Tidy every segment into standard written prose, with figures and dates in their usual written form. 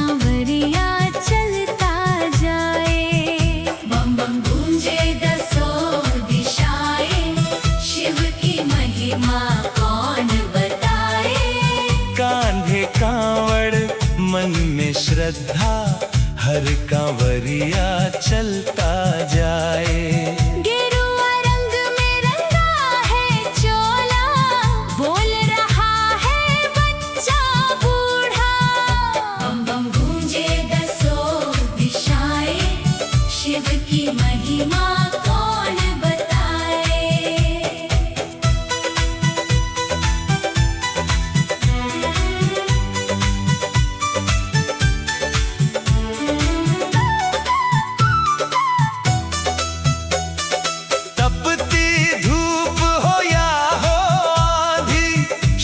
कांवरिया चलता जाए। बम बम गूंजे दसों दिशाएं, शिव की महिमा कौन बताए। कांधे कांवड़ मन में श्रद्धा, हर कांवरिया चलता जाए। गेरुआ रंग में रंगा है चोला, बोल रहा है बच्चा बूढ़ा। बम बम गूंजे दसों दिशाएं, शिव की महिमा कौन बताए। तपती धूप हो या हो आंधी,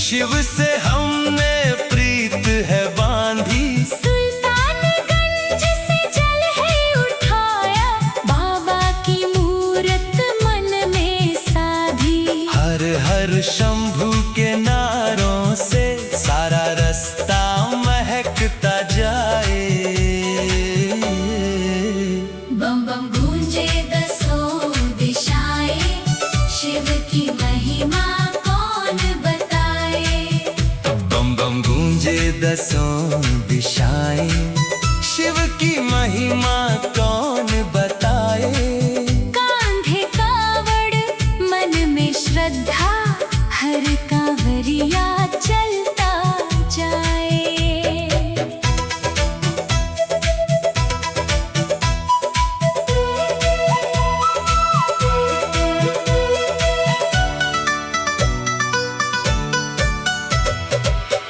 शिव से हमने प्रीत है बांधी। सुल्तानगंज से जल है उठाया, बाबा की मूरत मन में साधी। हर हर शंभू के नारों से सारा रास्ता महकता जाए। बम बम गूंजे दसों दिशाएं, शिव की महिमा कौन बताए। बम बम गूंजे दसों दिशाएं, शिव की महिमा कौन बताए। कांधे कावड़ मन में श्रद्धा, हर कांवरिया चलता जाए।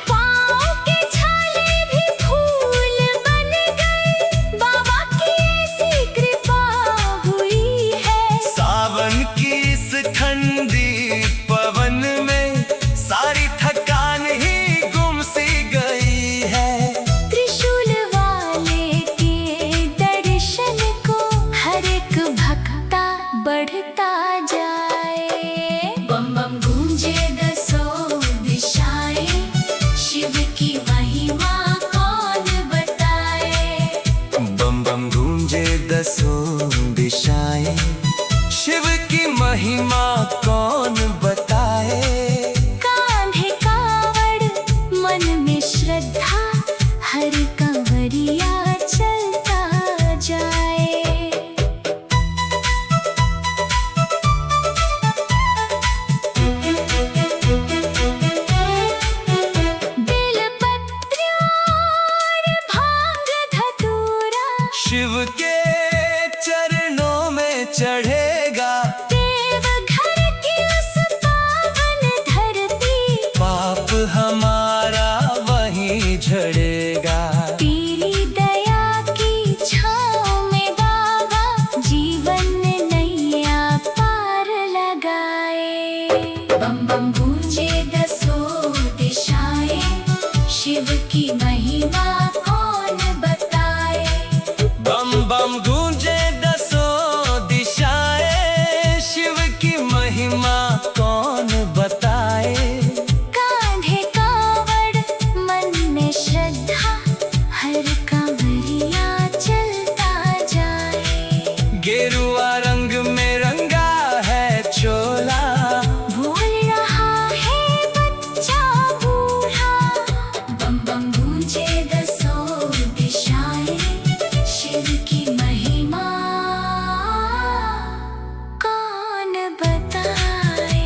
पाँव के छाले भी फूल बन गए, बाबा की ऐसी कृपा हुई है। सावन की इस ठंडी पवन में सारी थकान ही गुम सी गई है। त्रिशूल वाले के दर्शन को हर एक भक्ता बढ़ता जाए। बम बम गूंजे दसों दिशाएं, शिव की महिमा कौन बताए। बम बम गूंजे दसों दिशाएं, शिव की महिमा कौन बताए। कांधे कावड़ मन में श्रद्धा, हर कांवरिया चलता जाए। बेलपत्र और भांग धतूरा, शिव के चरणों में चढ़ेगा। देवघर की उस पावन धरती, पाप हमारा वहीं झड़ेगा। तेरी दया की छाँव में बाबा जीवन नैया पार लगाए। बम बम गूंजे दसों दिशाएं, शिव की महिमा कौन बताए। बम बम गूंजे दसों दिशाएं, शिव की महिमा कौन बताए। कांधे कावड़ मन में श्रद्धा, हर कांवरिया चलता जाए। गेरुआ रंग में रंगा है चोला, बोल रहा है बच्चा बूढ़ा। बम बम गूंजे दसों दिशाएं, शिव की महिमा कौन बताए।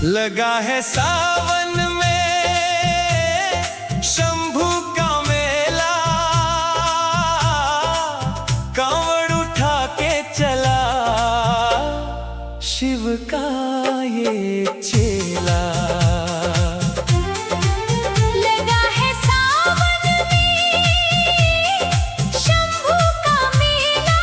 लगा है सावन में शंभू का मेला, कांवड़ उठा के चला शिव का ये चेला। लगा है सावन में शंभू का मेला,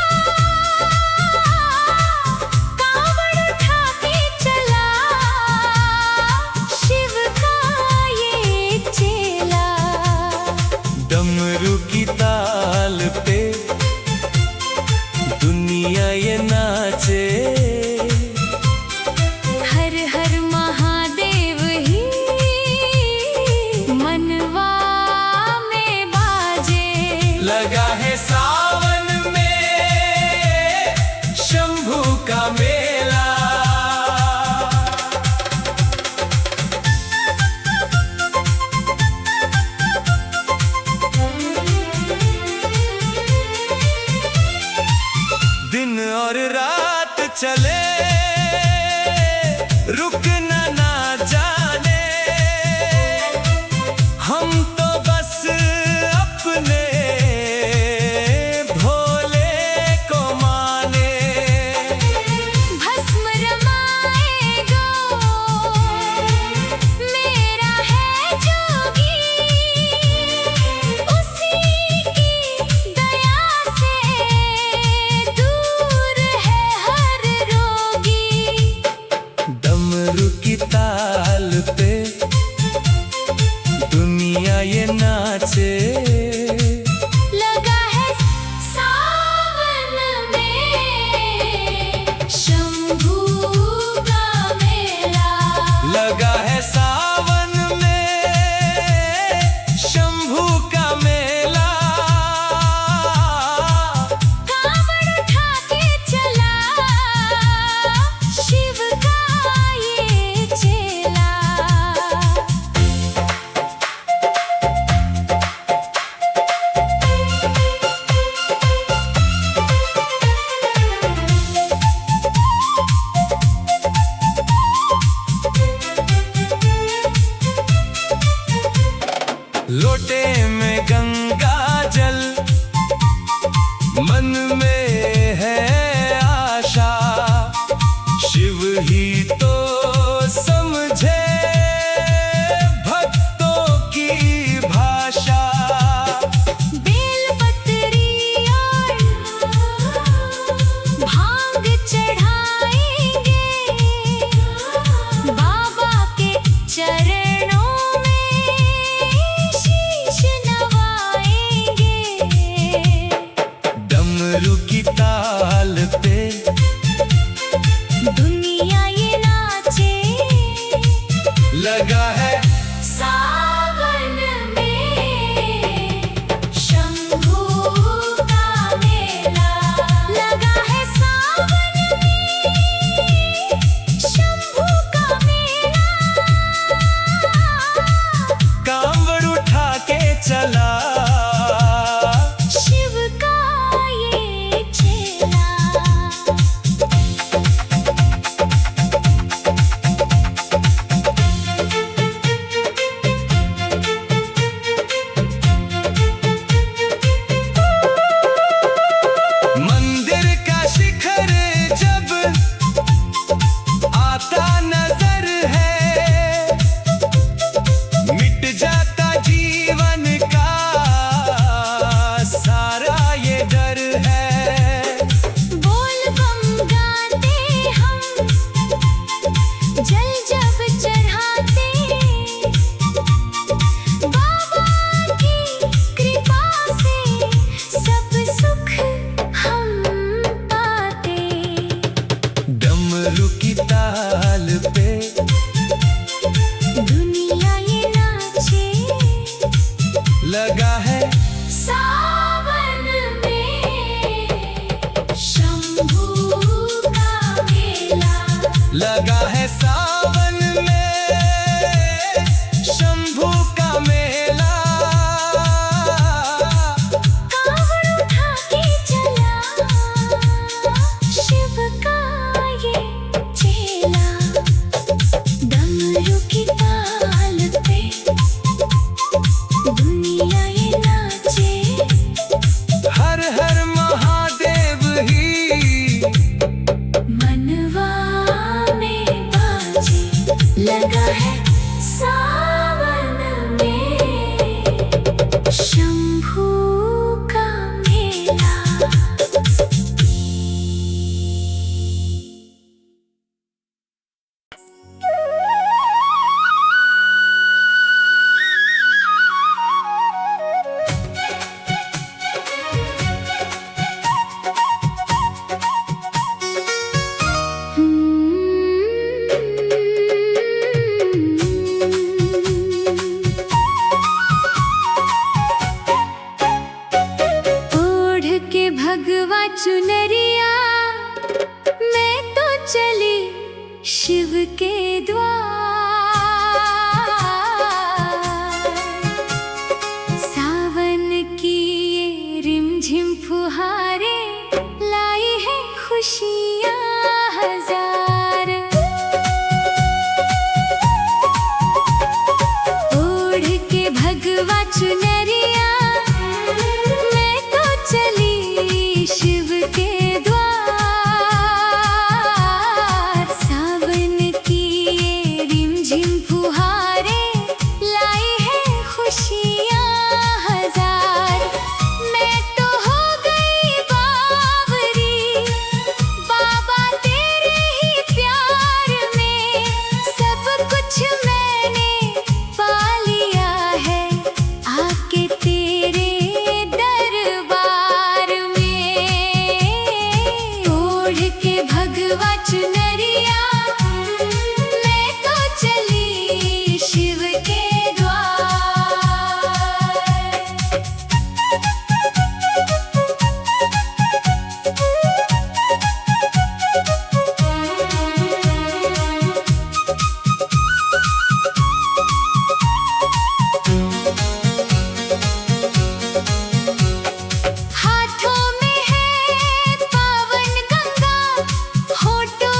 रात चले रुकना ना जाने, हम तो बस अपने भोले को माने। भस्म रमाएगा मेरा है जोगी, उसी की दया से दूर है हर रोगी। डमरू की ताल पे दुनिया ये नाचे, लगा है सावन में शंभू का मेला। लगा है सावन में शंभू का मेला। कांवड़ उठा के चला शिव का ये चेला। लोटे में गंगा जल, मन में है आशा, शिव ही तो समझे भक्तों की भाषा। बेलपत्री और भांग चढ़ाएंगे, बाबा के चरणों में शीश नवाएंगे। डमरू की ताल पे दुनिया ये नाचे, लगा है सावन में शंभू का मेला। लगा है सावन में शंभू का मेला। कांवड़ उठा के चला शिव का ये चेला। मंदिर का शिखर जब आता नजर है, मिट जाता जीवन का सारा ये डर है। बोल बम गाते हम जल जब चढ़ाते, बाबा की कृपा से सब सुख हम पाते। डमरू की ताल पे दुनिया ये नाचे, लगा है सावन में शंभू का मेला। लगा है सावन में शंभू का मेला। कांवड़ उठा के चला शिव का ये चेला। डमरू की ताल पे दुनिया ये नाचे, हर हर महादेव ही मनवा में बाजे। लगा है सावन में शंभू का मेला। ओढ़ के भगवा चुनरिया मैं तो चली शिव के द्वार। सावन की ये रिमझिम फुहारे लाई है खुशी खुशियाँ हजार। ओढ़ के भगवा चुनरिया मैं तो चली शिव के द्वार। सावन की ये रिमझिम फुहारें लाई है खुशियाँ हजार। मैं तो हो गई बावरी बाबा तेरे ही प्यार में। सब कुछ मैंने पा लिया है आके तेरे दरबार में। ओढ़ के भगवा चुनरिया मैं तो चली शिव के द्वार। हाथों में है पावन गंगा, होठों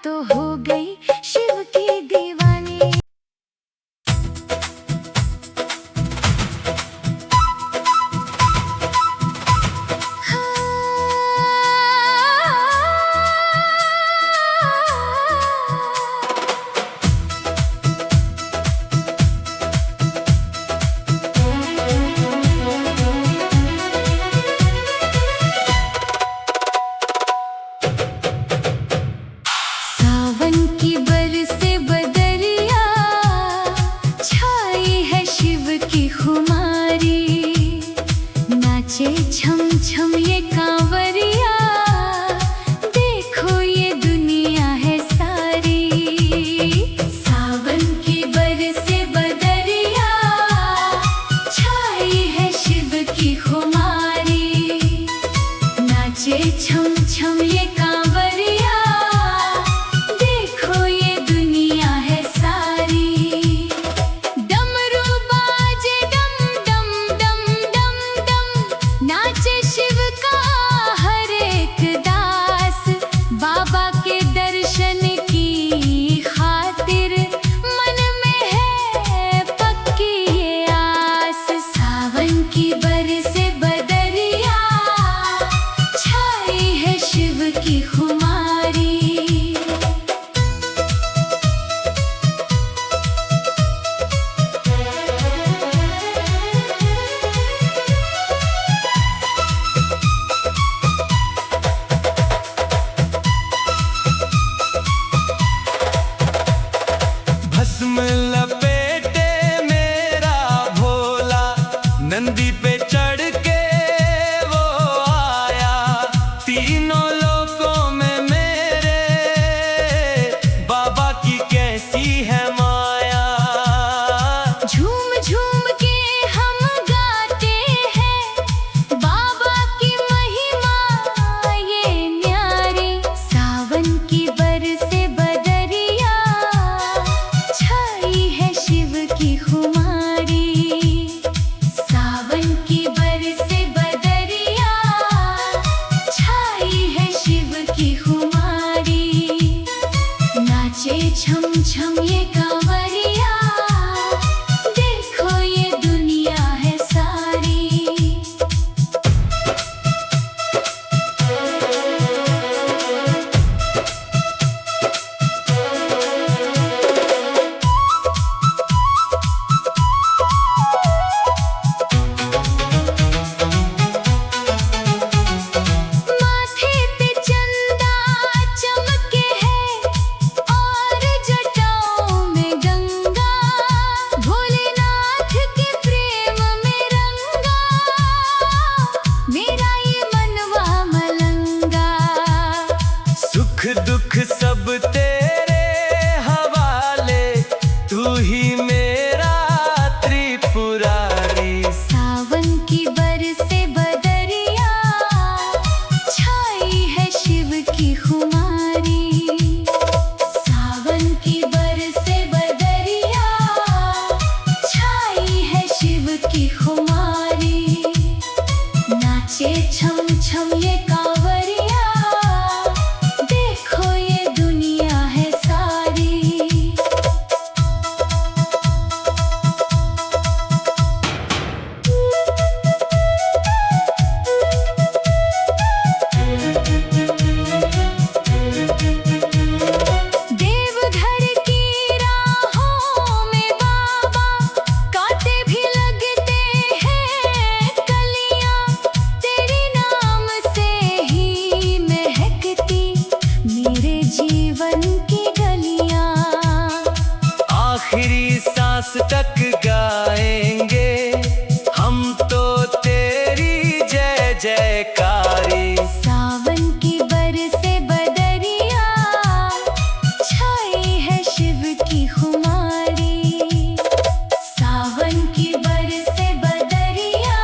तो हो गई शिव की दीवानी। सावन की बरसे बदरिया, छाई है शिव की खुमारी। नाचे छम छम ये कांवरिया, देखो ये दुनिया है सारी। सावन की बरसे बदरिया, छाई है शिव की खुमारी। नाचे छम छम ये कांवरिया, देखो ये दुनिया है सारी। डमरू बाजे डम डम डम डम डम, नाचे शिव का हर एक दास। बाबा के दर्शन की खातिर मन में है पक्की ये आस। सावन की बरसे बदरिया, छाई है शिव की खुमारी। भस्म लपेटे मेरा भोला, नंदी पे चढ़ के वो आया। तीनों लोकों में मेरे बाबा की कैसी है माया। झूम झूम के हम गाते हैं बाबा की महिमा ये न्यारी। सावन की बरसे बदरिया, छाई है शिव की खुमारी। सावन की बरसे बदरिया, छाई है शिव की खुमारी। नाचे छम छम ये कांवरिया, देखो ये दुनिया है सारी। माथे पे चंदा चमके है, और जटाओं में गंगा। भोलेनाथ के प्रेम में रंगा, मेरा ये मनवा मलंगा। सुख दुख सब तेरे हवाले, तू ही मेरा त्रिपुरारी। सावन की बरसे बदरिया, छाई है शिव की खुमारी। सावन की बरसे बदरिया, छाई है शिव की खुमारी। नाचे छम छम ये कांवरिया, देखो ये दुनिया है सारी। देवघर की राहों में बाबा, कांटे भी लगते हैं कलियां। तेरे नाम से ही महकती मेरे जीवन की गलियां। आखिरी सांस तक गाएंगे हम तो तेरी जय जयकारी। सावन की बरसे बदरिया, छाई है शिव की खुमारी। सावन की बरसे बदरिया,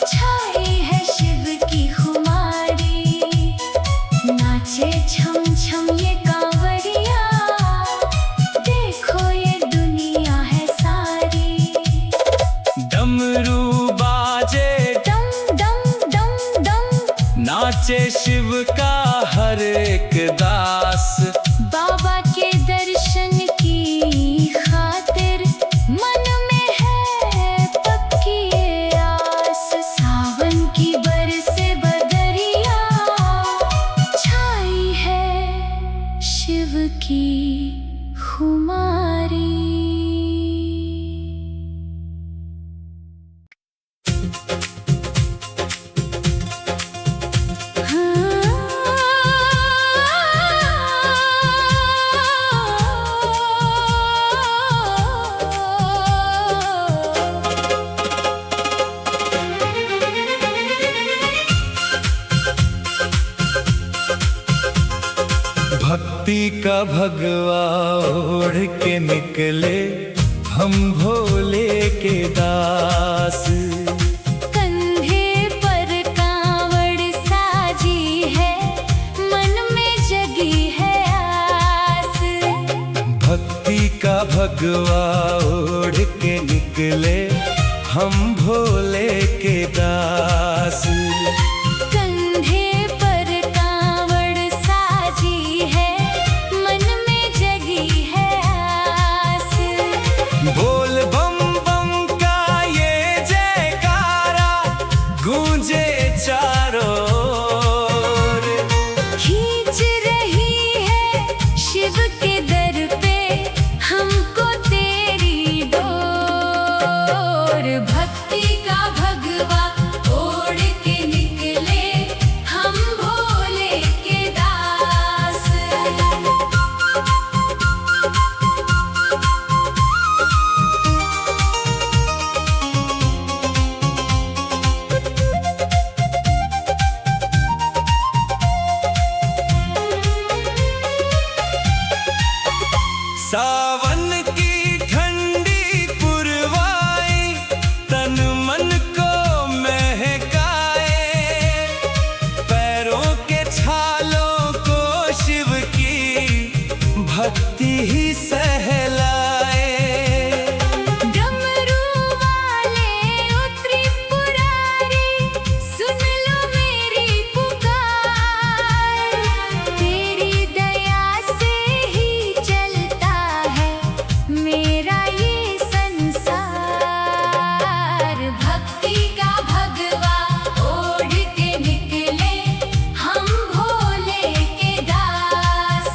छाई है शिव की खुमारी। नाचे छम छम ये कांवरिया, देखो ये दुनिया है सारी। डमरू बाजे डम डम डम डम, नाचे शिव का हर एक दास। भक्ति का भगवा ओढ़ के निकले हम भोले के दास। कंधे पर कांवड़ साजी है, मन में जगी है आस। भक्ति का भगवा ओढ़ के निकले हम भोले के दास। बोल बम बम का ये जयकारा गूंजे चारों ओर। खींच रही है शिव के दर पे हमको तेरी डोर। भक्ति का भगवा ओढ़ के निकले हम भोले के दास। सावन की ठंडी पुरवाई तन मन को महकाए। पैरों के छालों को शिव की भक्ति ही सहलाए। डमरू वाले उतरी पुरारी, सुन लो मेरी पुकार। तेरी दया से ही चलता है मेरा ये संसार। भक्ति का भगवा ओढ़ के निकले हम भोले के दास।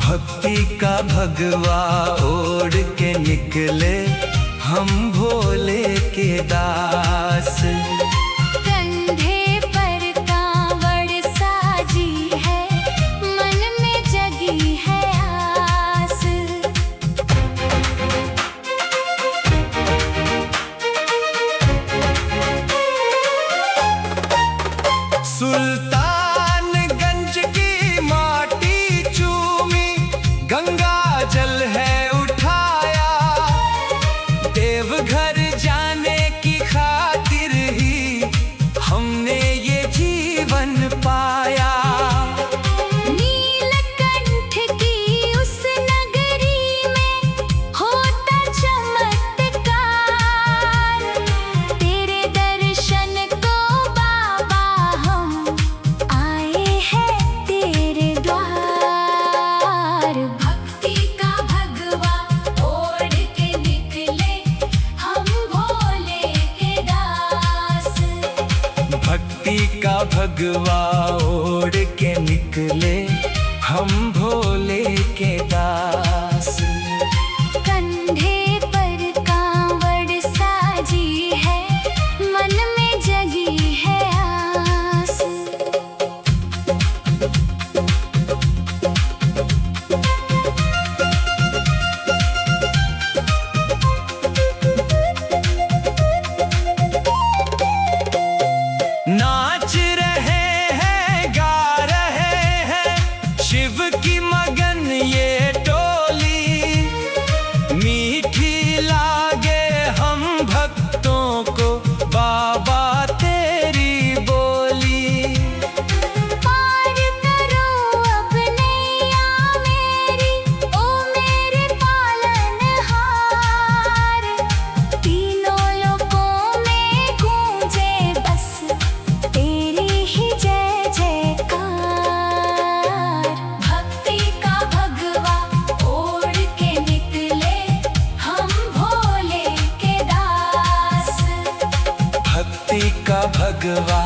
भक्ति का भगवा ओढ़ के निकले हम भोले के दास। कंधे पर कांवड़ साजी है, मन में जगी है आस। सुल्तानगंज की माटी चूमी गंगा जल है उठाया। देवघर जाने की खातिर ही हमने ये जीवन पाया। नीलकंठ की उस नगरी में होता चमत्कार। तेरे दर्शन को बाबा हम आए हैं तेरे द्वार। भक्ति का भगवा ओढ़ के निकले हम भोले के दास। भक्ति का भगवा ओढ़ के निकले हम भोले के दास। कंधे पर कांवड़ साजी है, मन में जगी है आस। नाच रहे हैं गा रहे हैं शिव की मगन ये टोली। मीठी लागे हम भक्तों को बाबा तेरी बोली। पार करो अब नैया मेरी, ओ मेरे पालनहार। तीनों लोकों में गूंजे बस तेरी ही जय जयकार। भक्ति का भगवा ओढ़ के निकले हम भोले के दास। भक्ति का भगवा